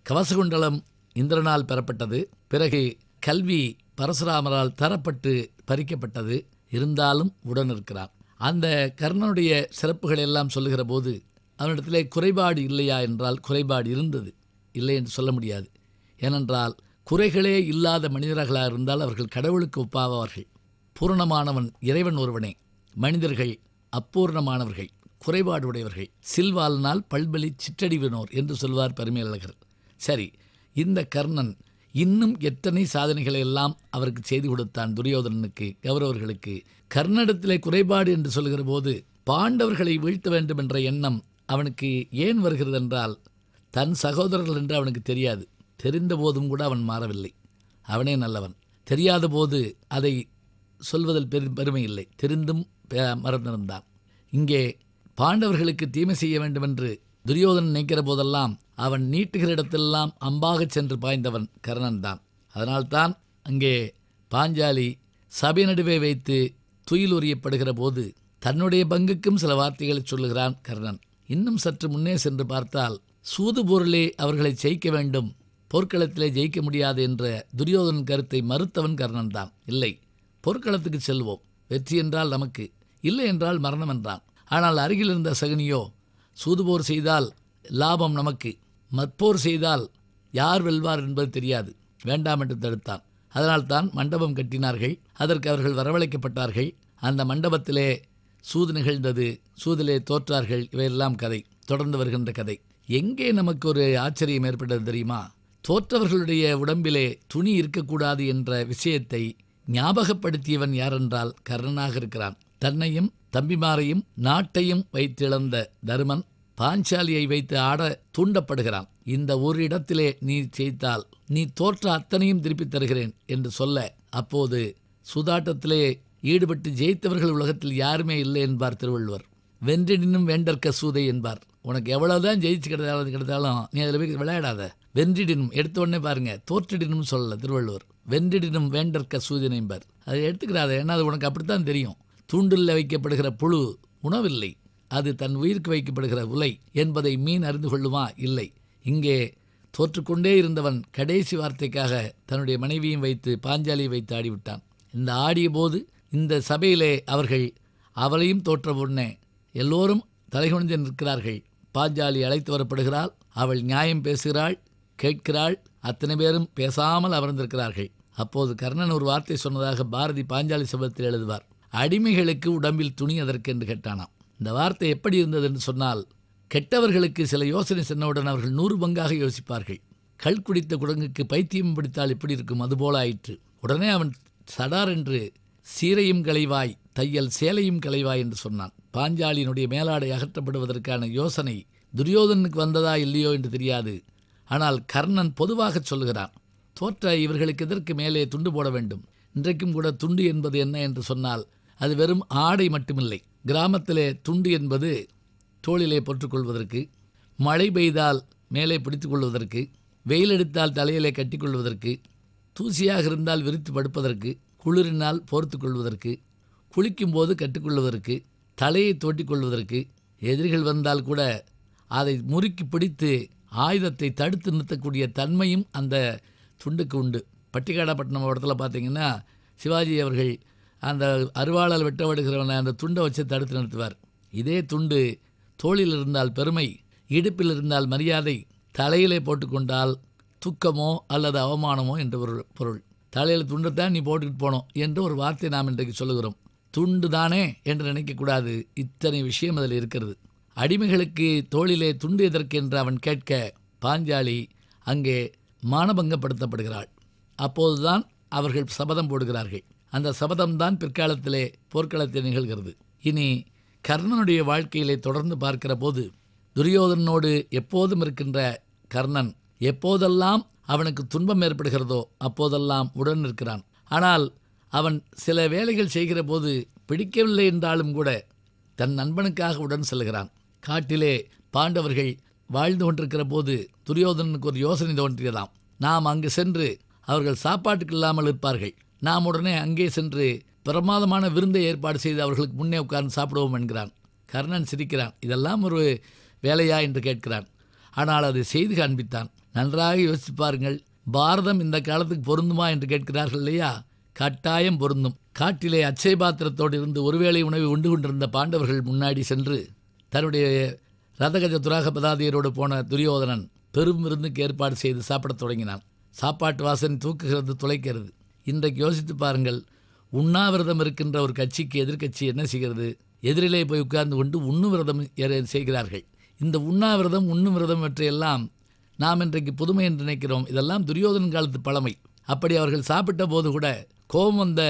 கவசகுண்டலம் இந்திரனால் பெறப்பட்டது. பிறகு கல்வி பரசுராமரால் தரப்பட்டு பறிக்கப்பட்டது. இருந்தாலும் உடன் இருக்கிறான். அந்த கர்ணனுடைய சிறப்புகள் எல்லாம் சொல்லுகிற போது அவனிடத்திலே குறைபாடு இல்லையா என்றால் குறைபாடு இருந்தது, இல்லை என்று சொல்ல முடியாது. ஏனென்றால் குறைகளே இல்லாத மனிதர்களாக இருந்தால் அவர்கள் கடவுளுக்கு ஒப்பாவார்கள். பூரணமானவன் இறைவன் ஒருவனே. மனிதர்கள் அப்பூர்ணமானவர்கள், குறைபாடு உடையவர்கள். சில்வால்னால் பல்பலி சிற்றடிவினோர் என்று சொல்வார் பரிமேலழகர். சரி, இந்த கர்ணன் இன்னும் எத்தனை சாதனைகளை எல்லாம் அவருக்கு செய்து கொடுத்தான் துரியோதனனுக்கு, கௌரவர்களுக்கு. கர்ணனிடத்திலே குறைபாடு என்று சொல்கிற போது பாண்டவர்களை வீழ்த்த வேண்டும் என்ற எண்ணம் அவனுக்கு ஏன் வருகிறது என்றால், தன் சகோதரர்கள் என்று அவனுக்கு தெரியாது. தெரிந்த போதும் கூட அவன் மாறவில்லை. அவனே நல்லவன். தெரியாத போது அதை சொல்வதில் பெருமை இல்லை. தெரிந்தும் மறந்திருந்தான். இங்கே பாண்டவர்களுக்கு தீமை செய்ய வேண்டும் என்று துரியோதனன் நினைக்கிற போதெல்லாம் அவன் நீட்டுகிற இடத்தெல்லாம் அம்பாக சென்று பாய்ந்தவன் கர்ணன் தான். அதனால்தான் அங்கே பாஞ்சாலி சபை நடுவே வைத்து துயில் உரியப்படுகிற போது தன்னுடைய பங்குக்கும் சில வார்த்தைகளை சொல்லுகிறான் கர்ணன். இன்னும் சற்று முன்னே சென்று பார்த்தால் சூது போரிலே அவர்களை ஜெயிக்க வேண்டும், போர்க்களத்திலே ஜெயிக்க முடியாது என்ற துரியோதனன் கருத்தை மறுத்தவன் கர்ணன் தான். இல்லை, போர்க்களத்துக்கு செல்வோம், வெற்றி என்றால் நமக்கு, இல்லை என்றால் மரணம் என்றான். ஆனால் அருகில் இருந்த சகுனியோ சூதுபோர் செய்தால் லாபம் நமக்கு, மற்போர் செய்தால் யார் வெல்வார் என்பது தெரியாது, வேண்டாம் என்று தடுத்தான். அதனால்தான் மண்டபம் கட்டினார்கள். அதற்கு அவர்கள் வரவழைக்கப்பட்டார்கள். அந்த மண்டபத்திலே சூது நிகழ்ந்தது, சூதிலே தோற்றார்கள். இவையெல்லாம் கதை, தொடர்ந்து வருகின்ற கதை. எங்கே நமக்கு ஒரு ஆச்சரியம் ஏற்பட்டது தெரியுமா? தோற்றவர்களுடைய உடம்பிலே துணி இருக்கக்கூடாது என்ற விஷயத்தை ஞாபகப்படுத்தியவன் யாரென்றால் கர்ணனாக இருக்கிறான். தன்னையும் தம்பிமாரையும் நாட்டையும் வைத்திழந்த தருமன் பாஞ்சாலியை வைத்து ஆட தூண்டப்படுகிறான். இந்த ஒரு இடத்திலே நீ ஜெயித்தால் நீ தோற்ற அத்தனையும் திருப்பித் தருகிறேன் என்று சொல்ல, அப்போது சூதாட்டத்திலே ஈடுபட்டு ஜெயித்தவர்கள் உலகத்தில் யாருமே இல்லை என்பார் திருவள்ளுவர். வென்றிடினும் வேண்டற்க சூதை என்பார். உனக்கு எவ்வளவுதான் ஜெயிச்சு கிடைத்தாலும் நீ அதில் போய் விளையாடாத. வென்றிடினும் எடுத்த உடனே பாருங்க, தோற்றிடினும் சொல்லல திருவள்ளுவர். வென்றிடினும் வேண்டற்க சூதினை என்பார். அதை எடுத்துக்கிறாத, ஏன்னா அது உனக்கு அப்படித்தான் தெரியும். தூண்டில் வைக்கப்படுகிற புழு உணவில்லை, அது தன் உயிருக்கு வைக்கப்படுகிற உலை என்பதை மீன் அறிந்து கொள்ளுமா? இல்லை. இங்கே தோற்றுக்கொண்டே இருந்தவன் கடைசி வார்த்தைக்காக தன்னுடைய மனைவியும் வைத்து பாஞ்சாலியை வைத்து ஆடிவிட்டான். இந்த ஆடிய போது இந்த சபையிலே அவர்கள் அவளையும் தோற்ற உடனே எல்லோரும் தலைகுனிந்து நிற்கிறார்கள். பாஞ்சாலி அழைத்து வரப்படுகிறாள். அவள் நியாயம் பேசுகிறாள், கேட்கிறாள். அத்தனை பேரும் பேசாமல் அமர்ந்திருக்கிறார்கள். அப்போது கர்ணன் ஒரு வார்த்தை சொன்னதாக பாரதி பாஞ்சாலி சபதத்தில் எழுதுவார். அடிமைகளுக்கு உடம்பில் துணி அதற்கு என்று கேட்டானாம். இந்த வார்த்தை எப்படி இருந்தது என்று சொன்னால், கெட்டவர்களுக்கு சில யோசனை சொன்னவுடன் அவர்கள் 100 பங்காக யோசிப்பார்கள். கள் குடித்த குரங்குக்கு பைத்தியம் பிடித்தால் எப்படி இருக்கும், அதுபோல ஆயிற்று. உடனே அவன் சடார் என்று சீரையும் களைவாய் தையல் சேலையும் களைவாய் என்று சொன்னான். பாஞ்சாலியினுடைய மேலாடை அகற்றப்படுவதற்கான யோசனை துரியோதனுக்கு வந்ததா இல்லையோ என்று தெரியாது. ஆனால் கர்ணன் பொதுவாக சொல்லுகிறான், தோற்ற இவர்களுக்கு எதற்கு மேலே துண்டு போட வேண்டும்? இன்றைக்கும் கூட துண்டு என்பது என்ன என்று சொன்னால் அது வெறும் ஆடை மட்டுமில்லை. கிராமத்திலே துண்டு என்பது தோளிலே போட்டுக்கொள்வதற்கு, மழை பெய்தால் மேலே பிடித்து கொள்வதற்கு, வெயில் எடுத்தால் தலையிலே கட்டிக்கொள்வதற்கு, தூசியாக இருந்தால் விரித்து படுப்பதற்கு, குளிரினால் போர்த்து கொள்வதற்கு, குளிக்கும்போது கட்டிக்கொள்வதற்கு, தலையை தோட்டிக்கொள்வதற்கு, எதிரிகள் வந்தால் கூட அதை முறுக்கி பிடித்து ஆயுதத்தை தடுத்து நிறுத்தக்கூடிய தன்மையும் அந்த துண்டுக்கு உண்டு. பட்டிக்காடாப்பட்டினம் இடத்துல பார்த்தீங்கன்னா சிவாஜி அவர்கள் அந்த அருவாளால் வெட்டப்படுகிறவனை அந்த துண்டை வச்சு தடுத்து நிறுத்துவார். இதே துண்டு தோளில் இருந்தால் பெருமை, இடுப்பில் இருந்தால் மரியாதை, தலையிலே போட்டுக்கொண்டால் துக்கமோ அல்லது அவமானமோ என்ற ஒரு பொருள். தலையில் துண்டைத்தான் நீ போட்டுக்கிட்டு போனோம் என்று ஒரு வார்த்தை நாம் இன்றைக்கு சொல்லுகிறோம். துண்டு தானே என்று நினைக்கக்கூடாது, இத்தனை விஷயம் அதில் இருக்கிறது. அடிமைகளுக்கு தோளிலே துண்டு எதற்கு என்று அவன் கேட்க பாஞ்சாலி அங்கே மானபங்கப்படுத்தப்படுகிறாள். அப்போதுதான் அவர்கள் சபதம் போடுகிறார்கள். அந்த சபதம்தான் பிற்காலத்திலே போர்க்களத்தில் நிகழ்கிறது. இனி கர்ணனுடைய வாழ்க்கையிலே தொடர்ந்து பார்க்கிற போது துரியோதனோடு எப்போதும் இருக்கின்ற கர்ணன் எப்போதெல்லாம் அவனுக்கு துன்பம் ஏற்படுகிறதோ அப்போதெல்லாம் உடன் இருக்கிறான். ஆனால் அவன் சில வேலைகள் செய்கிற போது பிடிக்கவில்லை என்றாலும் கூட தன் நண்பனுக்காக உடன் செல்கிறான். காட்டிலே பாண்டவர்கள் வாழ்ந்து கொண்டிருக்கிற போது துரியோதனனுக்கு ஒரு யோசனை தோன்றியதாம். நாம் அங்கு சென்று அவர்கள் சாப்பாட்டுக்கு இல்லாமல் இருப்பார்கள், நாம் உடனே அங்கே சென்று பிரமாதமான விருந்தை ஏற்பாடு செய்து அவர்களுக்கு முன்னே உட்கார்ந்து சாப்பிடுவோம் என்கிறான். கர்ணன் சிரிக்கிறான். இதெல்லாம் ஒரு வேலையா என்று கேட்கிறான். ஆனால் அதை செய்து காண்பித்தான். நன்றாக யோசித்து பாருங்கள். பாரதம் இந்த காலத்துக்கு பொருந்துமா என்று கேட்கிறார்கள் இல்லையா? கட்டாயம் பொருந்தும். காட்டிலே அச்சய பாத்திரத்தோடு இருந்து ஒருவேளை உணவை உண்டு கொண்டிருந்த பாண்டவர்கள் முன்னாடி சென்று தன்னுடைய ரதகஜ துராக பதாதியரோடு போன துரியோதனன் பெரும் விருந்துக்கு ஏற்பாடு செய்து சாப்பிடத் தொடங்கினான். சாப்பாட்டு வாசனை தூக்குகிறது, துளைக்கிறது. இன்றைக்கு யோசித்து பாருங்கள், உண்ணாவிரதம் இருக்கின்ற ஒரு கட்சிக்கு எதிர்க்கட்சி என்ன செய்கிறது? எதிரிலே போய் உட்கார்ந்து கொண்டு உண்ணு விரதம் செய்கிறார்கள். இந்த உண்ணாவிரதம் உண்ணும் விரதம் இவற்றையெல்லாம் நாம் இன்றைக்கு புதுமை என்று நினைக்கிறோம். இதெல்லாம் துரியோதனன் காலத்து பழமை. அப்படி அவர்கள் சாப்பிட்ட போது கூட கோபம் வந்த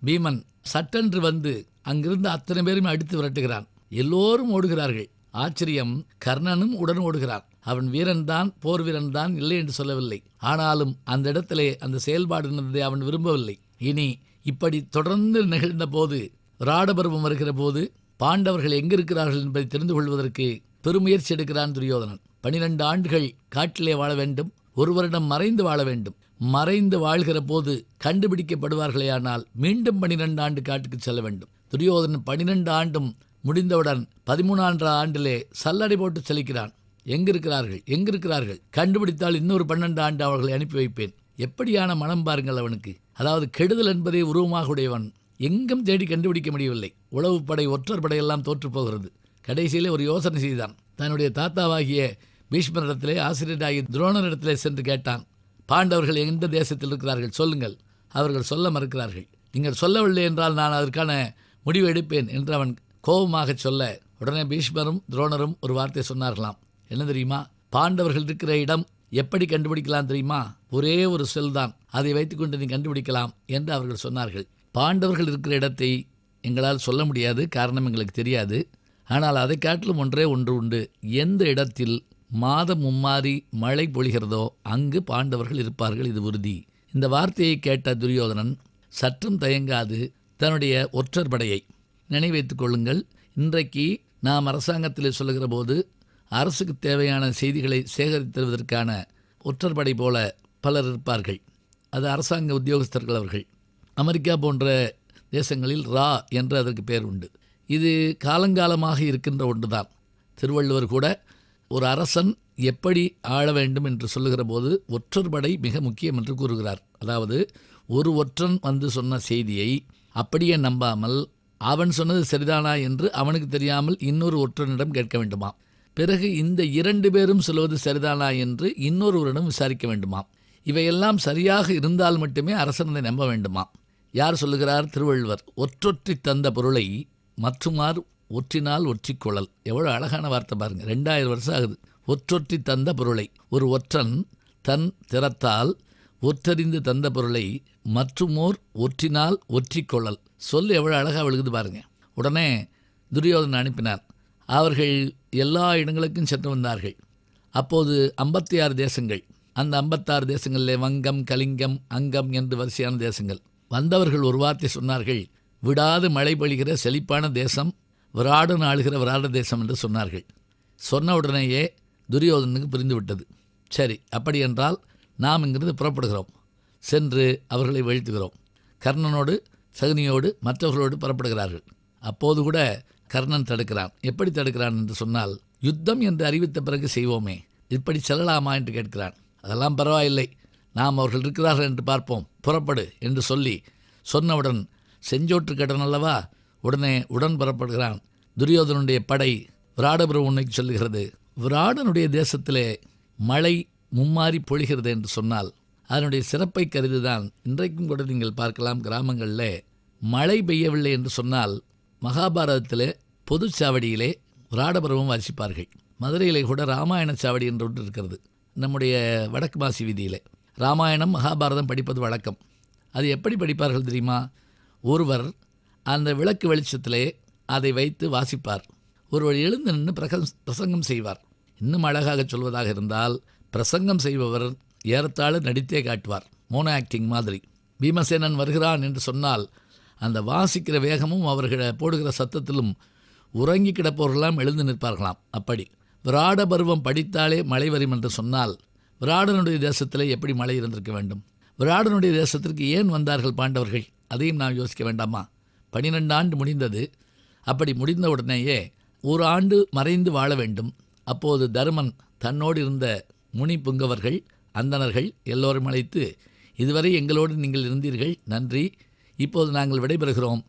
பீமன் சட்டென்று வந்து அங்கிருந்து அத்தனை பேருமே அடித்து விரட்டுகிறான். எல்லோரும் ஓடுகிறார்கள். ஆச்சரியம், கர்ணனும் உடன் ஓடுகிறான். அவன் வீரன்தான், போர் வீரன்தான், இல்லை என்று சொல்லவில்லை. ஆனாலும் அந்த இடத்திலே அந்த செயல்பாடு இருந்ததை அவன் விரும்பவில்லை. இனி இப்படி தொடர்ந்து நிகழ்ந்த போது ராடபருவம் வருகிற போது பாண்டவர்கள் எங்கிருக்கிறார்கள் என்பதை தெரிந்து கொள்வதற்கு பெருமுயற்சி எடுக்கிறான் துரியோதனன். 12 ஆண்டுகள் காட்டிலே வாழ வேண்டும், 1 வருடம் மறைந்து வாழ வேண்டும். மறைந்து வாழ்கிற போது கண்டுபிடிக்கப்படுவார்களே, ஆனால் மீண்டும் 12 ஆண்டு காட்டுக்கு செல்ல வேண்டும். துரியோதனன் 12 ஆண்டும் முடிந்தவுடன் 13ஆம் ஆண்டிலே சல்லடை போட்டு செலுக்கிறான். எங்கிருக்கிறார்கள் கண்டுபிடித்தால் இன்னொரு 12 ஆண்டு அவர்களை அனுப்பி வைப்பேன். எப்படியான மனம் பாருங்கள் அவனுக்கு. அதாவது கெடுதல் என்பதே உருவமாக உடையவன். எங்கும் தேடி கண்டுபிடிக்க முடியவில்லை. உளவு படை, ஒற்றர் படையெல்லாம் தோற்று போகிறது. கடைசியிலே ஒரு யோசனை செய்தான். தன்னுடைய தாத்தாவாகிய பீஷ்மரிடத்திலே, ஆசிரியராகிய துரோணரிடத்திலே சென்று கேட்டான், பாண்டவர்கள் எந்த தேசத்தில் இருக்கிறார்கள் சொல்லுங்கள். அவர்கள் சொல்ல மறுக்கிறார்கள். நீங்கள் சொல்லவில்லை என்றால் நான் அதற்கான முடிவு எடுப்பேன் என்று அவன் கோபமாக சொல்ல, உடனே பீஷ்மரும் துரோணரும் ஒரு வார்த்தை சொன்னார்களாம். என்ன தெரியுமா? பாண்டவர்கள் இருக்கிற இடம் எப்படி கண்டுபிடிக்கலாம் தெரியுமா? ஒரே ஒரு செல் தான், அதை வைத்துக்கொண்டு நீ கண்டுபிடிக்கலாம் என்று அவர்கள் சொன்னார்கள். பாண்டவர்கள் இருக்கிற இடத்தை எங்களால் சொல்ல முடியாது, காரணம் எங்களுக்கு தெரியாது. ஆனால் அதை காட்டிலும் ஒன்றே ஒன்று உண்டு. எந்த இடத்தில் மாதம் மும்மாறி மழை பொழிகிறதோ அங்கு பாண்டவர்கள் இருப்பார்கள், இது உறுதி. இந்த வார்த்தையை கேட்ட துரியோதனன் சற்றும் தயங்காது தன்னுடைய ஒற்றர் படையை நினைவைத்துக் கொள்ளுங்கள். இன்றைக்கு நாம் அரசாங்கத்தில் சொல்லுகிற போது அரசுக்கு தேவையான செய்திகளை சேகரித்துவதற்கான ஒற்றர் படை போல பலர் இருப்பார்கள். அது அரசாங்க உத்தியோகஸ்தர்கள். அவர்கள் அமெரிக்கா போன்ற தேசங்களில் ரா என்று அதற்கு பேர் உண்டு. இது காலங்காலமாக இருக்கின்ற ஒன்றுதான். திருவள்ளுவர் கூட ஒரு அரசன் எப்படி ஆள வேண்டும் என்று சொல்லுகிற போது ஒற்றர் படை மிக முக்கியம் என்று கூறுகிறார். அதாவது ஒரு ஒற்றன் வந்து சொன்ன செய்தியை அப்படியே நம்பாமல் அவன் சொன்னது சரிதானா என்று அவனுக்கு தெரியாமல் இன்னொரு ஒற்றனிடம் கேட்க வேண்டுமா. பிறகு இந்த 2 பேரும் சொல்வது சரிதானா என்று இன்னொருவரிடம் விசாரிக்க வேண்டுமா. இவையெல்லாம் சரியாக இருந்தால் மட்டுமே அரசனை நம்ப வேண்டுமா. யார் சொல்லுகிறார்? திருவள்ளுவர். ஒற்றொற்றி தந்த பொருளை மற்றுமார் ஒற்றினால் ஒற்றிக்கொள்ளல். எவ்வளோ அழகான வார்த்தை பாருங்கள். 2000 வருஷம் ஆகுது. ஒற்றொற்றி தந்த பொருளை, ஒரு ஒற்றன் தன் திறத்தால் ஒற்றறிந்து தந்த பொருளை மற்றுமோர் ஒற்றினால் ஒற்றிக்கொள்ளல். சொல் எவ்வளோ அழகாக விழுகுது பாருங்கள். உடனே துரியோதனன் அனுப்பினார். அவர்கள் எல்லா இடங்களுக்கும் சென்று வந்தார்கள். அப்போது 56 தேசங்கள். அந்த 56 தேசங்களிலே வங்கம், கலிங்கம், அங்கம் என்று வரிசையான தேசங்கள். வந்தவர்கள் ஒரு வார்த்தை சொன்னார்கள். விடாது மழை பொழிகிற செழிப்பான தேசம், விராடன் ஆளுகிற விராட தேசம் என்று சொன்னார்கள். சொன்ன உடனேயே துரியோதனனுக்கு புரிந்துவிட்டது. சரி, அப்படி என்றால் நாம் இங்கிருந்து புறப்படுகிறோம், சென்று அவர்களை வீழ்த்துகிறோம். கர்ணனோடு சகுனியோடு மற்றவர்களோடு புறப்படுகிறார்கள். அப்போது கூட கர்ணன் தடுக்கிறான். எப்படி தடுக்கிறான் என்று சொன்னால், யுத்தம் என்று அறிவித்த பிறகு செய்வோமே, இப்படி செல்லலாமா என்று கேட்கிறான். அதெல்லாம் பரவாயில்லை, நாம் அவர்கள் இருக்கிறார்கள் என்று பார்ப்போம், புறப்படு என்று சொல்லி சொன்னவுடன் செஞ்சோற்று கடன் அல்லவா, உடனே உடன் புறப்படுகிறான். துரியோதனுடைய படை விராடபுரமுனைக்கு சொல்லுகிறது. விராடனுடைய தேசத்திலே மழை மும்மாறி பொழிகிறது என்று சொன்னால் அதனுடைய சிறப்பை கருதிதான் இன்றைக்கும் கூட நீங்கள் பார்க்கலாம். கிராமங்களில் மழை பெய்யவில்லை என்று சொன்னால் மகாபாரதத்திலே பொதுச்சாவடியிலே விராடபுரமும் வாசிப்பார்கள். மதுரையிலே கூட ராமாயண சாவடி என்று ஒன்று இருக்கிறது. நம்முடைய வடக்கு மாசி வீதியிலே ராமாயணம் மகாபாரதம் படிப்பது வழக்கம். அது எப்படி படிப்பார்கள் தெரியுமா? ஒருவர் அந்த விளக்கு வெளிச்சத்திலே அதை வைத்து வாசிப்பார். ஒருவர் எழுந்து நின்று பிரசங்கம் செய்வார். இன்னும் அழகாக சொல்வதாக இருந்தால், பிரசங்கம் செய்பவர் ஏறத்தாழ நடித்தே காட்டுவார், மோனோ ஆக்டிங் மாதிரி. பீமசேனன் வருகிறான் என்று சொன்னால் அந்த வாசிக்கிற வேகமும் அவர்கள் போடுகிற சத்தத்திலும் உறங்கி கிடப்பவர்களெல்லாம் எழுந்து நிற்பார்களாம். அப்படி விராட பருவம் படித்தாலே மழை வரும் என்று சொன்னால் விராடனுடைய தேசத்திலே எப்படி மழை இருந்திருக்க வேண்டும்? விராடனுடைய தேசத்திற்கு ஏன் வந்தார்கள் பாண்டவர்கள்? அதையும் நாம் யோசிக்க வேண்டாமா? 12 ஆண்டு முடிந்தது. அப்படி முடிந்த உடனேயே 1 ஆண்டு மறைந்து வாழ வேண்டும். அப்போது தருமன் தன்னோடு இருந்த முனி புங்கவர்கள் அந்தணர்கள் எல்லோரும் அழைத்து, இதுவரை எங்களோடு நீங்கள் இருந்தீர்கள், நன்றி, இப்போது நாங்கள் விடைபெறுகிறோம்,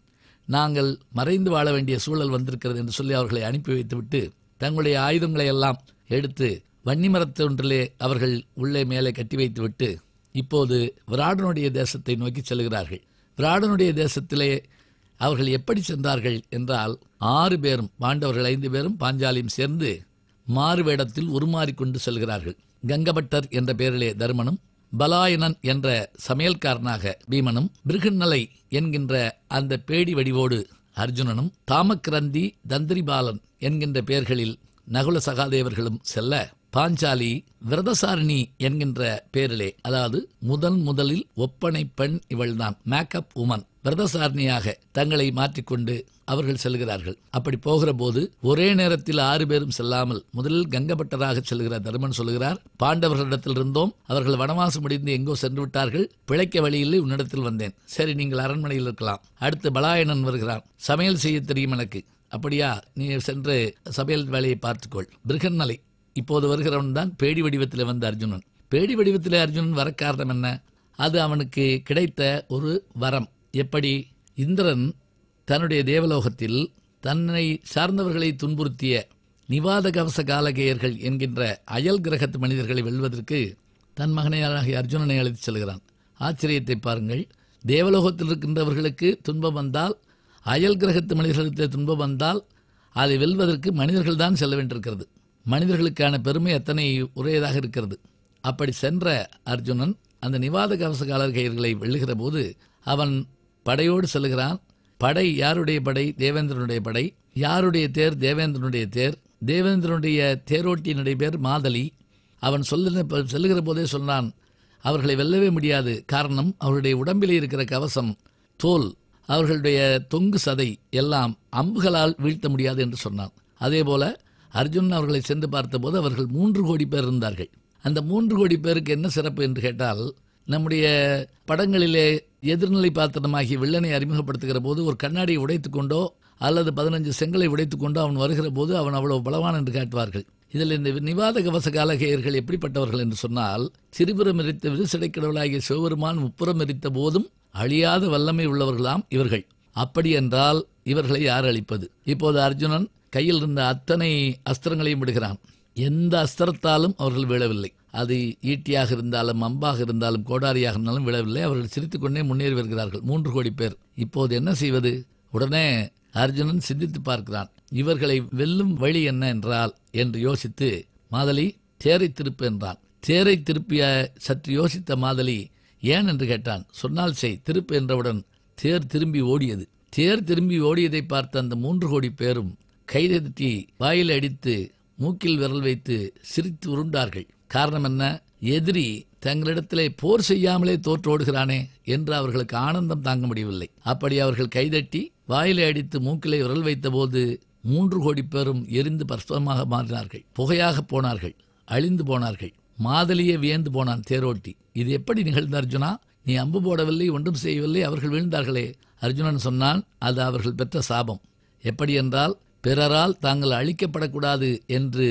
நாங்கள் மறைந்து வாழ வேண்டிய சூழல் வந்திருக்கிறது என்று சொல்லி அவர்களை அனுப்பி வைத்துவிட்டு தங்களுடைய ஆயுதங்களை எல்லாம் எடுத்து வன்னிமரத்தொன்றிலே அவர்கள் உள்ளே மேலே கட்டி வைத்துவிட்டு இப்போது விராடனுடைய தேசத்தை நோக்கி செல்கிறார்கள். விராடனுடைய தேசத்திலே அவர்கள் எப்படி சென்றார்கள் என்றால் 6 பேரும், பாண்டவர்கள் 5 பேரும் பாஞ்சாலியும் சேர்ந்து மாறு வேடத்தில் உருமாறிக்கொண்டு செல்கிறார்கள். கங்கபட்டர் என்ற பெயரிலே தருமனும், பலாயனன் என்ற சமையல்காரனாக பீமனும், பிருகுநலை என்கின்ற அந்த பேடி வடிவோடு அர்ஜுனனும், தாமக்கிரந்தி தந்திரிபாலன் என்கின்ற பெயர்களில் நகுல சகாதேவர்களும் செல்ல, பாஞ்சாலி விரதசாரிணி என்கின்ற பெயரிலே, அதாவது முதலில் ஒப்பனை பெண் இவள்தான், மேக்கப் உமன், விரதசாரணியாக தங்களை மாற்றிக்கொண்டு அவர்கள் செல்கிறார்கள். அப்படி போகிற போது ஒரே நேரத்தில் 6 பேரும் செல்லாமல் முதலில் கங்கபட்டராக செல்கிற தருமன் சொல்கிறார், பாண்டவர்களிடத்தில் இருந்தோம், அவர்கள் வனவாசம் முடிந்து எங்கோ சென்று விட்டார்கள், பிழைக்க வழியில்லை, உன்னிடத்தில் வந்தேன், சரி நீங்கள் அரண்மனையில் இருக்கலாம். அடுத்து பலாயனன் வருகிறான், சமையல் செய்ய தெரியும் எனக்கு, அப்படியா, நீ சென்று சமையல் வேலையை பார்த்துக்கொள். பிருகநலை இப்போது வருகிறவன் தான் பேடி வடிவத்தில் வந்த அர்ஜுனன். பேடி வடிவத்தில் அர்ஜுனன் வர காரணம் என்ன? அது அவனுக்கு கிடைத்த ஒரு வரம். எப்படி? இந்திரன் தன்னுடைய தேவலோகத்தில் தன்னை சார்ந்தவர்களை துன்புறுத்திய நிவாத கவச காலகேயர்கள் என்கின்ற அயல் கிரகத்து மனிதர்களை வெல்வதற்கு தன் மகனையாகிய அர்ஜுனனை அழைத்து செல்கிறான். ஆச்சரியத்தை பாருங்கள், தேவலோகத்தில் இருக்கின்றவர்களுக்கு துன்பம் வந்தால், அயல் கிரகத்து மனிதர்களுக்கு துன்பம் வந்தால் அதை வெல்வதற்கு மனிதர்கள் தான் செல்ல வேண்டியிருக்கிறது. மனிதர்களுக்கான பெருமை அத்தனை உரையதாக இருக்கிறது. அப்படி சென்ற அர்ஜுனன் அந்த நிவாத கவச காலகேயர்களை வெல்லுகிற போது அவன் படையோடு செல்கிறான். படை யாருடைய படை? தேவேந்திரனுடைய படை. யாருடைய தேர்? தேவேந்திரனுடைய தேர். தேவேந்திரனுடைய தேரோட்டியினுடைய பேர் மாதலி. அவன் செல்லுகிற போதே சொன்னான், அவர்களை வெல்லவே முடியாது, காரணம் அவர்களுடைய உடம்பிலே இருக்கிற கவசம், தோல், அவர்களுடைய தொங்கு சதை எல்லாம் அம்புகளால் வீழ்த்த முடியாது என்று சொன்னான். அதே போல அர்ஜுனன் அவர்களை சென்று பார்த்தபோது அவர்கள் 3 கோடி பேர் இருந்தார்கள். அந்த 3 கோடி பேருக்கு என்ன சிறப்பு என்று கேட்டால், நம்முடைய படங்களிலே எதிர்நிலை பாத்திரமாகி வில்லனை அறிமுகப்படுத்துகிற போது ஒரு கண்ணாடியை உடைத்துக்கொண்டோ அல்லது 15 செங்கலை உடைத்துக்கொண்டோ அவன் வருகிற போது அவன் அவ்வளவு பலவான் என்று காட்டுவார்கள். இதில் இந்த நிவாத கவச காலகேயர்கள் எப்படிப்பட்டவர்கள் என்று சொன்னால், திரிபுரம் எரித்த விரிசடை கடவுளாகிய சிவபெருமான் முப்புறம் எரித்த போதும் அழியாத வல்லமை உள்ளவர்களாம் இவர்கள். அப்படி என்றால் இவர்களை யார் அழிப்பது? இப்போது அர்ஜுனன் கையில் இருந்த அத்தனை அஸ்திரங்களையும் விடுகிறான். எந்த அஸ்திரத்தாலும் அவர்கள் விழவில்லை. அது ஈட்டியாக இருந்தாலும் அம்பாக இருந்தாலும் கோடாரியாக இருந்தாலும் விழவில்லை. அவர்கள் சிரித்துக்கொண்டே முன்னேறி வருகிறார்கள், 3 கோடி பேர். இப்போது என்ன செய்வது? உடனே அர்ஜுனன் சிந்தித்து பார்க்கிறான், இவர்களை வெல்லும் வழி என்ன என்றால் என்று யோசித்து, மாதலி தேரை திருப்பு என்றான். தேரை திருப்பிய சற்று யோசித்த மாதலி ஏன் என்று கேட்டான். சொன்னால் செய், திருப்பு என்றவுடன் தேர் திரும்பி ஓடியது. தேர் திரும்பி ஓடியதை பார்த்த அந்த 3 கோடி பேரும் கைதட்டி வாயில் அடித்து மூக்கில் விரல் வைத்து சிரித்து உருண்டார்கள். காரணம் என்ன? எதிரி தங்களிடத்திலே போர் செய்யாமலே தோற்றோடுகிறானே என்று அவர்களுக்கு ஆனந்தம் தாங்க முடியவில்லை. அப்படி அவர்கள் கைதட்டி வாயிலை அடித்து மூக்கிலே விரல் வைத்த போது 3 கோடி பேரும் எரிந்து பஸ்பமாக மாறினார்கள், புகையாக போனார்கள், அழிந்து போனார்கள். மாதலியே வியந்து போனான் தேரோட்டி. இது எப்படி நிகழ்ந்த அர்ஜுனா? நீ அம்பு போடவில்லை, ஒன்றும் செய்யவில்லை, அவர்கள் வீழ்ந்தார்களே. அர்ஜுனன் சொன்னான், அது அவர்கள் பெற்ற சாபம். எப்படி என்றால், பிறரால் தாங்கள் அழிக்கப்படக்கூடாது என்று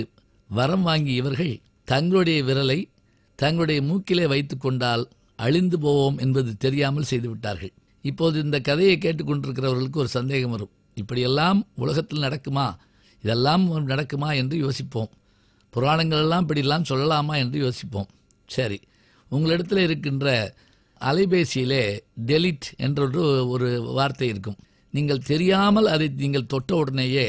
வரம் வாங்கி இவர்கள் தங்களுடைய விரலை தங்களுடைய மூக்கிலே வைத்து கொண்டால் அழிந்து போவோம் என்பது தெரியாமல் செய்துவிட்டார்கள். இப்போது இந்த கதையை கேட்டுக்கொண்டிருக்கிறவர்களுக்கு ஒரு சந்தேகம் வரும், இப்படியெல்லாம் உலகத்தில் நடக்குமா, இதெல்லாம் நடக்குமா என்று யோசிப்போம். புராணங்களெல்லாம் இப்படிலாம் சொல்லலாமா என்று யோசிப்போம். சரி, உங்களிடத்தில் இருக்கின்ற அலைபேசியிலே டெலிட் என்ற ஒரு வார்த்தை இருக்கும். நீங்கள் தெரியாமல் அதை நீங்கள் தொட்ட உடனேயே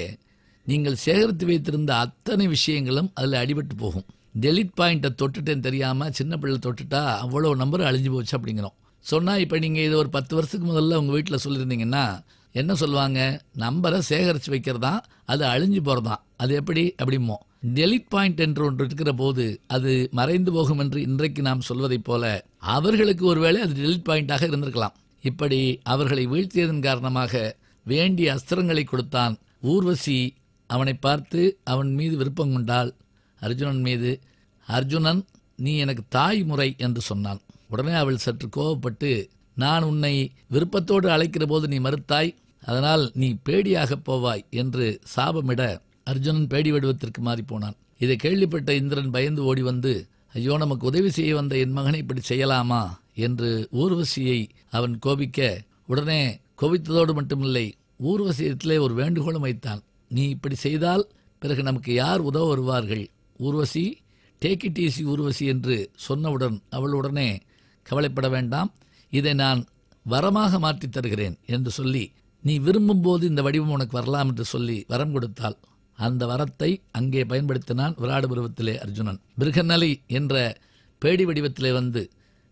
நீங்கள் சேகரித்து வைத்திருந்த அத்தனை விஷயங்களும் அதில் அடிபட்டு போகும். டெலிட் பாயிண்ட்டை தொட்டுட்டேன்னு தெரியாமல் சின்ன பிள்ளை தொட்டுட்டா அவ்வளோ நம்பர் அழிஞ்சு போச்சு அப்படிங்கிறோம். சொன்னால் இப்போ நீங்கள் இது ஒரு 10 வருஷத்துக்கு முதல்ல உங்கள் வீட்டில் சொல்லியிருந்தீங்கன்னா என்ன சொல்லுவாங்க? நம்பரை சேகரித்து வைக்கிறதா, அது அழிஞ்சு போகிறதான். அது எப்படி அப்படிமோ. டெலிட் பாயிண்ட் என்று ஒன்று இருக்கிற போது அது மறைந்து போகும் என்று இன்றைக்கு நாம் சொல்வதைப் போல அவர்களுக்கு ஒருவேளை அது டெலிட் பாயிண்டாக இருந்திருக்கலாம். இப்படி அவர்களை வீழ்த்தியதன் காரணமாக வேண்டிய அஸ்திரங்களை கொடுத்தான். ஊர்வசி அவனை பார்த்து அவன் மீது விருப்பம் கொண்டாள், அர்ஜுனன் மீது. அர்ஜுனன், நீ எனக்கு தாய் முறை என்று சொன்னான். உடனே அவள் சற்று கோபப்பட்டு, நான் உன்னை விருப்பத்தோடு அழைக்கிற போது நீ மறுத்தாய், அதனால் நீ பேடியாகப் போவாய் என்று சாபமிட அர்ஜுனன் பேடி வடிவத்திற்கு மாறி போனான். இதை கேள்விப்பட்ட இந்திரன் பயந்து ஓடி வந்து ஐயோ, நமக்கு உதவி செய்ய வந்த என் மகனை இப்படி செய்யலாமா என்று ஊர்வசியை அவன் கோபிக்க, உடனே கோபித்ததோடு மட்டுமில்லை, ஊர்வசியத்திலே ஒரு வேண்டுகோளும் வைத்தான். நீ இப்படி செய்தால் பிறகு நமக்கு யார் உதவ வருவார்கள்? Urvashi, take it easy Urvashi என்று சொன்னவுடன் அவள் உடனே, கவலைப்பட வேண்டாம், இதை நான் வரமாக மாற்றித் தருகிறேன் என்று சொல்லி, நீ விரும்பும் போது இந்த வடிவம் உனக்கு வரலாம் என்று சொல்லி வரம் கொடுத்தாள். அந்த வரத்தை அங்கே பயன்படுத்தினான் விராடு பருவத்திலே அர்ஜுனன். பிருகநலி என்ற பேடி வடிவத்திலே வந்து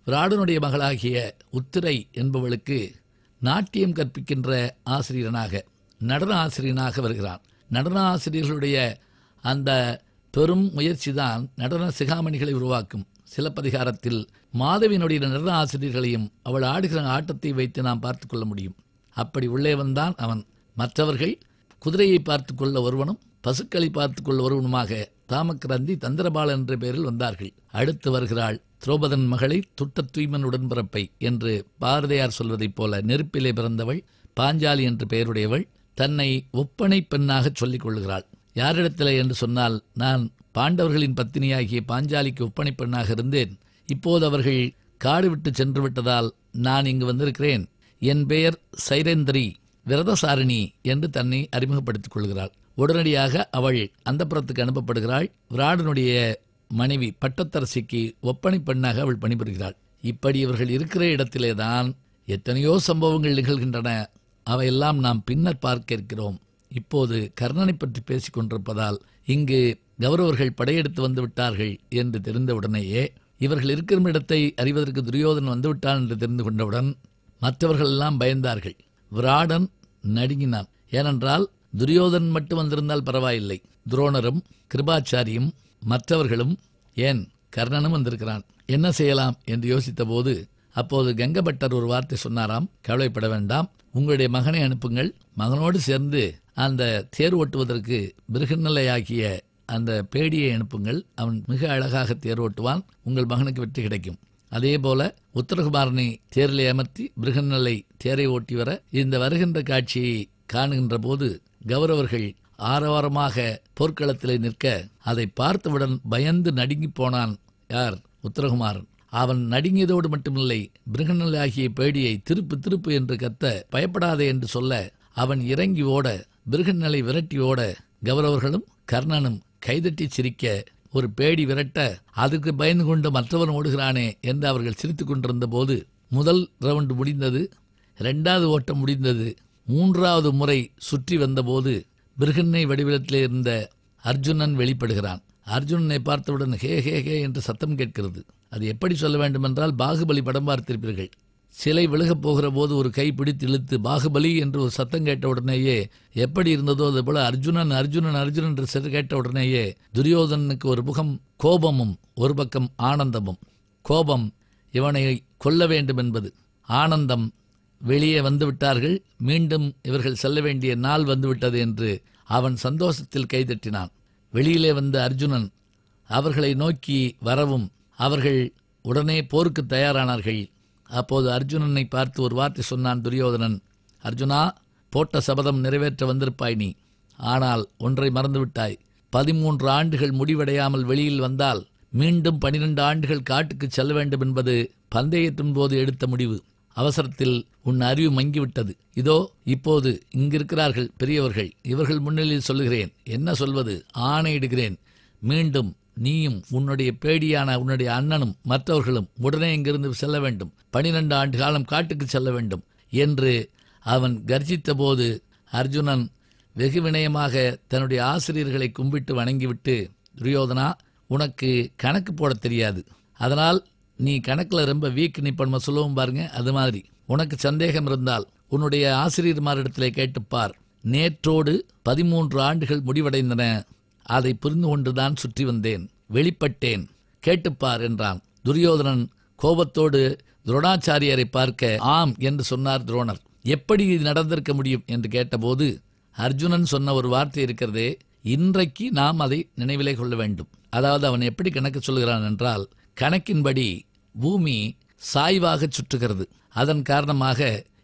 விராடனுடைய மகளாகிய உத்திரை என்பவளுக்கு நாட்டியம் கற்பிக்கின்ற ஆசிரியனாக, நடன ஆசிரியனாக வருகிறான். நடன ஆசிரியர்களுடைய அந்த பெரும் முயற்சிதான் நடன சிகாமணிகளை உருவாக்கும். சிலப்பதிகாரத்தில் மாதவியினுடைய நடன ஆசிரியர்களையும் அவள் ஆடுகிற ஆட்டத்தை வைத்து நாம் பார்த்து கொள்ள முடியும். அப்படி உள்ளே வந்தான் அவன். மற்றவர்கள் குதிரையை பார்த்து கொள்ள ஒருவனும் பசுக்களை பார்த்து கொள்ள ஒருவனுமாக தாமக்கிரந்தி தந்திரபாலன் என்ற பெயரில் வந்தார்கள். அடுத்து வருகிறாள் திரௌபதன் மகளை துட்ட தூய்மன் உடன்பிறப்பை என்று பாரதியார் சொல்வதைப் போல நெருப்பிலே பிறந்தவள் பாஞ்சாலி என்று பெயருடையவள் தன்னை ஒப்பனை பெண்ணாக சொல்லிக் கொள்கிறாள். யாரிடத்திலே என்று சொன்னால், நான் பாண்டவர்களின் பத்தினியாகிய பாஞ்சாலிக்கு ஒப்பனை பெண்ணாக இருந்தேன். இப்போது அவர்கள் காடு விட்டு சென்று விட்டதால் நான் இங்கு வந்திருக்கிறேன். என் பெயர் சைரேந்திரி விரதசாரிணி என்று தன்னை அறிமுகப்படுத்திக் கொள்கிறாள். உடனடியாக அவள் அந்தப்புறத்துக்கு அனுப்பப்படுகிறாள். விராடனுடைய மனைவி பட்டத்தரசிக்கு ஒப்பனை பெண்ணாக அவள் பணிபுரிகிறாள். இப்படி இவர்கள் இருக்கிற இடத்திலேதான் எத்தனையோ சம்பவங்கள் நிகழ்கின்றன. அவையெல்லாம் நாம் பின்னர் பார்க்க இருக்கிறோம். இப்போது கர்ணனை பற்றி பேசிக் கொண்டிருப்பதால் இங்கு கௌரவர்கள் படையெடுத்து வந்து விட்டார்கள் என்று தெரிந்தவுடனேயே, இவர்கள் இருக்கிற இடத்தை அறிவதற்கு துரியோதன் வந்துவிட்டான் என்று தெரிந்து கொண்டவுடன் மற்றவர்கள் எல்லாம் பயந்தார்கள். விராடன் நடுங்கினான். ஏனென்றால் துரியோதன் மட்டும் வந்திருந்தால் பரவாயில்லை, துரோணரும் கிருபாச்சாரியும் மற்றவர்களும், ஏன் கர்ணனும் வந்திருக்கிறான், என்ன செய்யலாம் என்று யோசித்த போது, அப்போது கங்கபட்டர் ஒரு வார்த்தை சொன்னாராம். கவலைப்பட வேண்டாம், உங்களுடைய மகனை அனுப்புங்கள். மகனோடு சேர்ந்து அந்த தேர் ஓட்டுவதற்கு பிருகநலையாகிய அந்த பேடியை அனுப்புங்கள். அவன் மிக அழகாக தேர் ஓட்டுவான். உங்கள் மகனுக்கு வெற்றி கிடைக்கும். அதே போல உத்தரகுமாரனை தேரிலே அமர்த்தி பிருகநலை தேரை ஓட்டி வர, இந்த வருகின்ற காட்சியை காணுகின்ற போது கௌரவர்கள் ஆரவாரமாக போர்க்களத்திலே நிற்க, அதை பார்த்தவுடன் பயந்து நடுங்கி போனான். யார்? உத்தரகுமாரன். அவன் நடுங்கியதோடு மட்டுமில்லை, பிருகநலை ஆகிய பேடியை திருப்பு திருப்பு என்று கத்த, பயப்படாதே என்று சொல்ல, அவன் இறங்கி ஓட, பிருகநலை விரட்டி ஓட, கௌரவர்களும் கர்ணனும் கைதட்டி சிரிக்க, ஒரு பேடி விரட்ட அதுக்கு பயந்து கொண்டு மற்றவன் ஓடுகிறானே என்று அவர்கள் சிரித்து கொண்டிருந்த போது, முதல் ரவுண்டு முடிந்தது, 2வது ஓட்டம் முடிந்தது. 3வது முறை சுற்றி வந்தபோது பிருகன்னை வடிவத்திலே இருந்த அர்ஜுனன் வெளிப்படுகிறான். அர்ஜுனனை பார்த்தவுடன் ஹே ஹே ஹே என்று சத்தம் கேட்கிறது. அது எப்படி சொல்ல வேண்டுமென்றால், பாகுபலி படம் பார்த்திருப்பீர்கள். சிலை விலகப் போகிற போது ஒரு கை பிடித்து இழுத்து பாகுபலி என்று ஒரு சத்தம் கேட்ட உடனேயே எப்படி இருந்ததோ அதுபோல அர்ஜுனன் அர்ஜுனன் அர்ஜுனன் என்று கேட்ட உடனேயே துரியோதனுக்கு ஒரு முகம் கோபமும் ஒரு பக்கம் ஆனந்தமும். கோபம், இவனை கொல்ல வேண்டும் என்பது. ஆனந்தம், வெளியே வந்துவிட்டார்கள், மீண்டும் இவர்கள் செல்ல வேண்டிய நாள் வந்துவிட்டது என்று அவன் சந்தோஷத்தில் கைதட்டினான். வெளியிலே வந்த அர்ஜுனன் அவர்களை நோக்கி வரவும் அவர்கள் உடனே போருக்கு தயாரானார்கள். அப்போது அர்ஜுனனை பார்த்து ஒரு வார்த்தை சொன்னான் துரியோதனன். அர்ஜுனா, போட்ட சபதம் நிறைவேற்ற வந்திருப்பாய் நீ. ஆனால் ஒன்றை மறந்துவிட்டாய். 13 ஆண்டுகள் முடிவடையாமல் வெளியில் வந்தால் மீண்டும் 12 ஆண்டுகள் காட்டுக்கு செல்ல வேண்டும் என்பது பந்தயத்தின் போது எடுத்த முடிவு. அவசரத்தில் உன் அறிவு மங்கிவிட்டது. இதோ இப்போது இங்கிருக்கிறார்கள் பெரியவர்கள், இவர்கள் முன்னிலையில் சொல்லுகிறேன். என்ன சொல்வது? ஆணையிடுகிறேன், மீண்டும் நீயும் உன்னுடைய பேடியான உன்னுடைய அண்ணனும் மற்றவர்களும் உடனே இங்கிருந்து செல்ல வேண்டும். 12 ஆண்டு காலம் காட்டுக்கு செல்ல வேண்டும் என்று அவன் கர்ஜித்த போது அர்ஜுனன் வெகு வினயமாக தன்னுடைய ஆசிரியர்களை கும்பிட்டு வணங்கிவிட்டு, துரியோதனா, உனக்கு கணக்கு போட தெரியாது, அதனால் நீ கணக்கில் ரொம்ப வீக், நீ பண்ண சொல்லுவோம் பாருங்க, அது மாதிரி உனக்கு சந்தேகம் இருந்தால் உன்னுடைய ஆசிரியர்மாரிடத்திலே கேட்டுப்பார். நேற்றோடு 13 ஆண்டுகள் முடிவடைந்தன. அதை புரிந்து கொண்டுதான் சுற்றி வந்தேன், வெளிப்பட்டேன், கேட்டுப்பார் என்றான். துரியோதனன் கோபத்தோடு துரோணாச்சாரியரை பார்க்க ஆம் என்று சொன்னார் துரோணர். எப்படி இது நடந்திருக்க முடியும் என்று கேட்டபோது அர்ஜுனன் சொன்ன ஒரு வார்த்தை இருக்கிறதே, இன்றைக்கு நாம் அதை நினைவிலே கொள்ள வேண்டும். அதாவது அவன் எப்படி கணக்கு சொல்கிறான் என்றால், கணக்கின்படி பூமி சாய்வாக சுற்றுகிறது. அதன் காரணமாக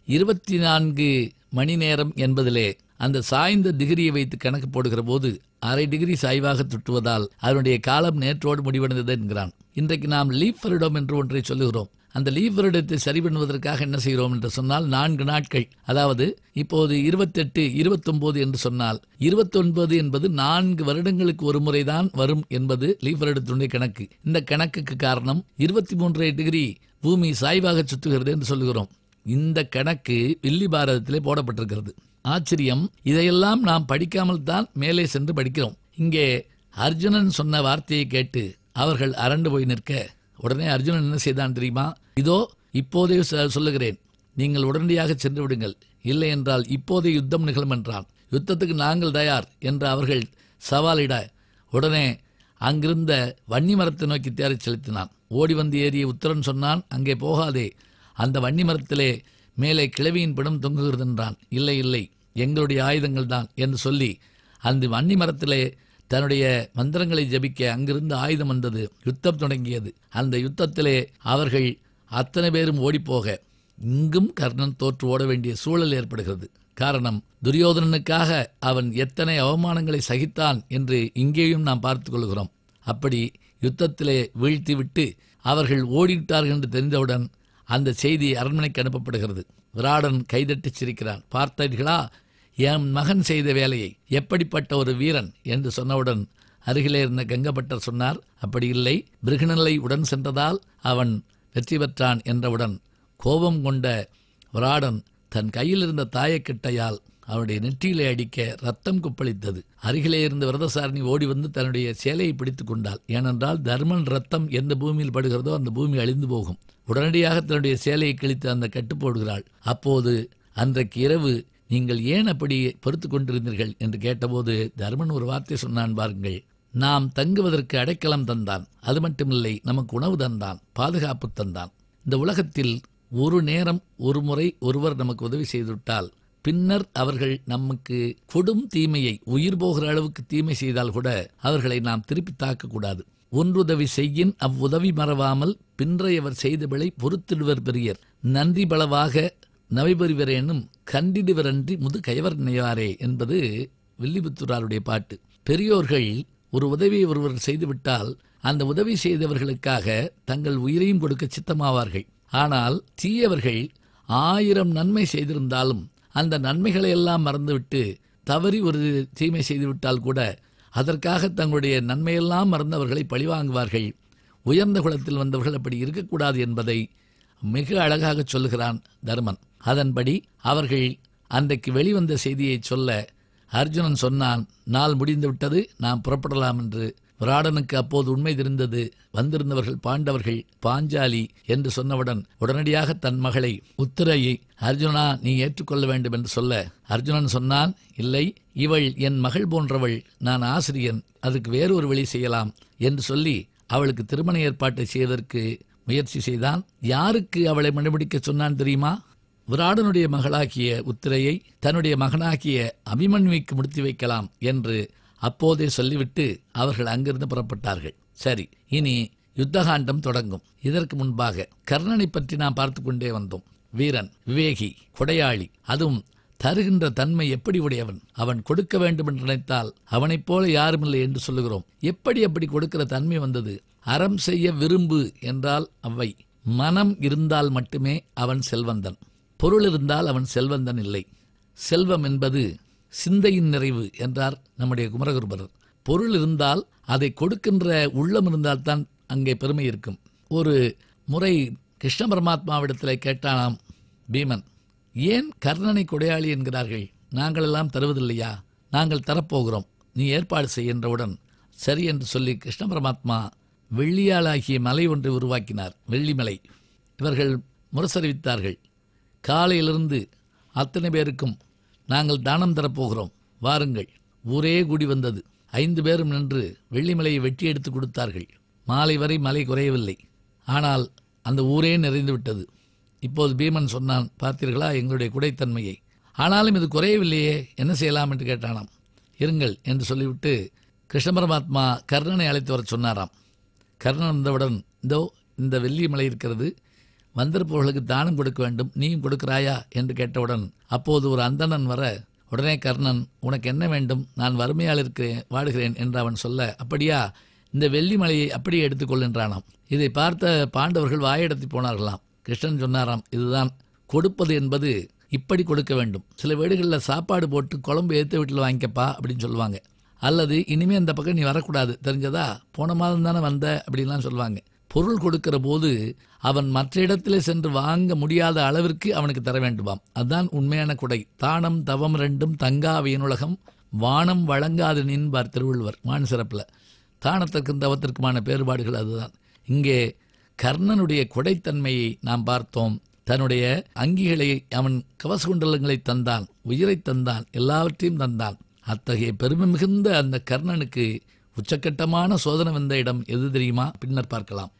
24 மணி நேரம் என்பதிலே அந்த சாய்ந்த டிகிரியை வைத்து கணக்கு போடுகிற போது 1/2 டிகிரி சாய்வாக சுற்றுவதால் அதனுடைய காலம் நேற்றோடு முடிவடைந்தது என்கிறான். இன்றைக்கு நாம் லீப் வருடம் என்று ஒன்றை சொல்லுகிறோம். அந்த லீப் வருடத்தை சரி பண்ணுவதற்காக என்ன செய்கிறோம் என்று சொன்னால் 4 நாட்கள், அதாவது இப்போது 28, 29 என்று சொன்னால் 29 என்பது 4 வருடங்களுக்கு ஒரு முறைதான் வரும் என்பது லீப் வருடத்தினுடைய கணக்கு. இந்த கணக்குக்கு காரணம் 23 டிகிரி பூமி சாய்வாக சுற்றுகிறது என்று சொல்லுகிறோம். இந்த கணக்கு வில்லி பாரதத்திலே போடப்பட்டிருக்கிறது. ஆச்சரியம், இதையெல்லாம் நாம் படிக்காமல் தான் மேலே சென்று படிக்கிறோம். இங்கே அர்ஜுனன் சொன்ன வார்த்தையை கேட்டு அவர்கள் அரண்டு போய் நிற்க, உடனே அர்ஜுனன் என்ன செய்தான் தெரியுமா? இதோ இப்போதே சொல்லுகிறேன், நீங்கள் உடனடியாக சென்று விடுங்கள், இல்லை என்றால் இப்போதே யுத்தம் நிகழும் என்றான். யுத்தத்துக்கு நாங்கள் தயார் என்று அவர்கள் சவாலிட, உடனே அங்கிருந்த வன்னி மரத்தை நோக்கி தேரை செலுத்தினான். ஓடி வந்து ஏறிய உத்தரன் சொன்னான், அங்கே போகாதே, அந்த வன்னி மரத்திலே மேலே கிழவியின் பிணம் தொங்குகிறது என்றான். இல்லை இல்லை, எங்களுடைய ஆயுதங்கள் தான் என்று சொல்லி அந்த வன்னி மரத்திலே தன்னுடைய மந்திரங்களை ஜபிக்க அங்கிருந்து ஆயுதம் வந்தது. யுத்தம் தொடங்கியது. அந்த யுத்தத்திலே அவர்கள் அத்தனை பேரும் ஓடிப்போக இங்கும் கர்ணன் தோற்று ஓட வேண்டிய சூழல் ஏற்படுகிறது. காரணம், துரியோதனனுக்காக அவன் எத்தனை அவமானங்களை சகித்தான் என்று இங்கேயும் நாம் பார்த்து கொள்கிறோம். அப்படி யுத்தத்திலே வீழ்த்திவிட்டு அவர்கள் ஓடிவிட்டார்கள் என்று தெரிந்தவுடன் அந்த செய்தி அரண்மனைக்கு அனுப்பப்படுகிறது. விராடன் கைதட்டி சிரிக்கிறான். பார்த்தீர்களா என் மகன் செய்த வேலையை, எப்படிப்பட்ட ஒரு வீரன் என்று சொன்னவுடன் அருகிலே இருந்த கங்கப்பட்டர் சொன்னார், அப்படி இல்லை, பிருகுநலை உடன் சென்றதால் அவன் வெற்றி பெற்றான் என்றவுடன் கோபம் கொண்ட விராடன் தன் கையில் இருந்த தாயக்கட்டையால் அவனுடைய நெற்றியிலே அடிக்க ரத்தம் கொப்பளித்தது. அருகிலே இருந்த விரதசாரணி ஓடி வந்து தன்னுடைய சேலையை பிடித்துக் கொண்டாள். ஏனென்றால் தர்மன் ரத்தம் எந்த பூமியில் படுகிறதோ அந்த பூமி அழிந்து போகும். உடனடியாக தன்னுடைய சேலையை கிழித்து அந்த கட்டு போடுகிறாள். அப்போது அன்றைக்கு இரவு நீங்கள் ஏன் அப்படி பொறுத்து கொண்டிருந்தீர்கள் என்று கேட்டபோது தர்மன் ஒரு வார்த்தை சொன்னான் பாருங்கள், நாம் தங்குவதற்கு அடைக்கலம் தந்தான், அது மட்டுமில்லை நமக்கு உணவு தந்தான், பாதுகாப்பு தந்தான். இந்த உலகத்தில் ஒரு நேரம் ஒரு முறை ஒருவர் நமக்கு உதவி செய்துவிட்டால் பின்னர் அவர்கள் நமக்கு கொடும் தீமையை, உயிர் போகிற அளவுக்கு தீமை செய்தால் கூட அவர்களை நாம் திருப்பி தாக்கக்கூடாது. ஒன்றுதவி செய்யின் அவ்வுதவி மறவாமல் பின்றையவர் செய்தபிழை பொறுத்திடுவர் பெரியர், நன்றி பலவாக நவைபெறுவரேனும் கண்டிடுவரன்றி முது கயவர் நினைவாரே என்பது வில்லிபுத்தூராருடைய பாட்டு. பெரியோர்கள் ஒரு உதவியை ஒருவர் செய்துவிட்டால் அந்த உதவி செய்தவர்களுக்காக தங்கள் உயிரையும் கொடுக்க சித்தமாவார்கள். ஆனால் தீயவர்கள் 1000 நன்மை செய்திருந்தாலும் அந்த நன்மைகளை எல்லாம் மறந்துவிட்டு தவறி ஒரு தீமை செய்துவிட்டால் கூட அதற்காக தங்களுடைய நன்மையெல்லாம் மறந்தவர்களை பழிவாங்குவார்கள். உயர்ந்த குலத்தில் வந்தவர்கள் அப்படி இருக்கக்கூடாது என்பதை மிக அழகாக சொல்லுகிறான் தர்மன். அதன்படி அவர்கள் அன்றைக்கு வெளிவந்த செய்தியை சொல்ல அர்ஜுனன் சொன்னான், நாள் முடிந்து விட்டது, நாம் புறப்படலாம் என்று. விராடனுக்கு அப்போது உண்மை தெரிந்தது. வந்திருந்தவர்கள் பாண்டவர்கள், பாஞ்சாலி என்று சொன்னவுடன் உடனடியாக தன் மகளை உத்திரையை, அர்ஜுனா நீ ஏற்றுக்கொள்ள வேண்டும் என்று சொல்ல அர்ஜுனன் சொன்னான், இல்லை, இவள் என் மகள் போன்றவள், நான் ஆசிரியன், அதுக்கு வேறொரு வழி செய்யலாம் என்று சொல்லி அவளுக்கு திருமண ஏற்பாட்டை செய்வதற்கு முயற்சி செய்தான். யாருக்கு அவளை மணமுடிக்க சொன்னான் தெரியுமா? விராடனுடைய மகளாகிய உத்திரையை தன்னுடைய மகனாகிய அபிமன்யுவுக்கு முடித்து வைக்கலாம் என்று அப்போதே சொல்லிவிட்டு அவர்கள் அங்கிருந்து புறப்பட்டார்கள். சரி, இனி யுத்தகாண்டம் தொடங்கும். இதற்கு முன்பாக கர்ணனை பற்றி நாம் பார்த்து கொண்டே வந்தோம். வீரன், விவேகி, கொடையாளி, அதுவும் தருகின்ற தன்மை எப்படி உடையவன். அவன் கொடுக்க வேண்டும் என்று நினைத்தால் அவனைப் போல யாருமில்லை என்று சொல்லுகிறோம். எப்படி அப்படி கொடுக்கிற தன்மை வந்தது? அறம் செய்ய விரும்பு என்றால் அவை. மனம் இருந்தால் மட்டுமே அவன் செல்வந்தன். பொருள் இருந்தால் அவன் செல்வந்தன் இல்லை. செல்வம் என்பது சிந்தையின் நிறைவு என்றார் நம்முடைய குமரகுருபரர். பொருள் இருந்தால் அதை கொடுக்கின்ற உள்ளம் இருந்தால்தான் அங்கே பெருமை இருக்கும். ஒரு முறை கிருஷ்ண பரமாத்மாவிடத்தில் கேட்டானாம் பீமன், ஏன் கர்ணனை கொடையாளி என்கிறார்கள்? நாங்களெல்லாம் தருவதில்லையா? நாங்கள் தரப்போகிறோம், நீ ஏற்பாடு செய்கின்றவுடன் சரி என்று சொல்லி கிருஷ்ண பரமாத்மா வெள்ளியாளாகிய மலை ஒன்றை உருவாக்கினார். வெள்ளிமலை. இவர்கள் முரசறிவித்தார்கள், காலையிலிருந்து அத்தனை பேருக்கும் நாங்கள் தானம் தரப்போகிறோம், வாருங்கள். ஊரே கூடி வந்தது. 5 பேரும் நின்று வெள்ளிமலையை வெட்டி எடுத்து கொடுத்தார்கள். மாலை வரை மலை குறையவில்லை. ஆனால் அந்த ஊரே நிறைந்து விட்டது. இப்போது பீமன் சொன்னான், பார்த்தீர்களா எங்களுடைய குடைத்தன்மையை? ஆனாலும் இது குறையவில்லையே, என்ன செய்யலாம் என்று கேட்டானாம். இருங்கள் என்று சொல்லிவிட்டு கிருஷ்ண பரமாத்மா கர்ணனை அழைத்து வர சொன்னாராம். கர்ணன் வந்தவுடன், இதோ இந்த வெள்ளிமலை இருக்கிறது, வந்திருப்பவர்களுக்கு தானம் கொடுக்க வேண்டும், நீயும் கொடுக்கிறாயா என்று கேட்டவுடன் அப்போது ஒரு அந்தணன் வர, உடனே கர்ணன், உனக்கு என்ன வேண்டும்? நான் வறுமையால் இருக்கிறேன், வாடுகிறேன் என்று அவன் சொல்ல, அப்படியா, இந்த வெள்ளி மலையை அப்படியே எடுத்துக்கொள்கின்றானாம். இதை பார்த்த பாண்டவர்கள் வாயெடுத்து போனார்களாம். கிருஷ்ணன் சொன்னாராம், இதுதான் கொடுப்பது என்பது இப்படி கொடுக்க வேண்டும். சில வீடுகளில் சாப்பாடு போட்டு குழம்பு ஏற்ற வீட்டில் வாங்கிக்கப்பா அப்படின்னு சொல்லுவாங்க. அல்லது இனிமேல் அந்த பக்கம் நீ வரக்கூடாது, தெரிஞ்சதா, போன மாதம் தானே வந்த அப்படின்லாம் சொல்லுவாங்க. பொருள் கொடுக்கிற போது அவன் மற்ற இடத்திலே சென்று வாங்க முடியாத அளவிற்கு அவனுக்கு தர வேண்டுமாம். அதுதான் உண்மையான கொடை. தானம் தவம் ரெண்டும் தங்கா வியனுலகம் வானம் வழங்காது நின்பார் திருவள்ளுவர் மான் சிறப்பில். தானத்திற்கும் தவத்திற்குமான வேறுபாடுகள் அதுதான். இங்கே கர்ணனுடைய கொடைத்தன்மையை நாம் பார்த்தோம். தன்னுடைய அங்கிகளை, அவன் கவசகுண்டலங்களை தந்தான், உயிரை தந்தான், எல்லாவற்றையும் தந்தான். அத்தகைய பெருமை மிகுந்த அந்த கர்ணனுக்கு உச்சக்கட்டமான சோதனை வந்த இடம் எது தெரியுமா? பின்னர் பார்க்கலாம்.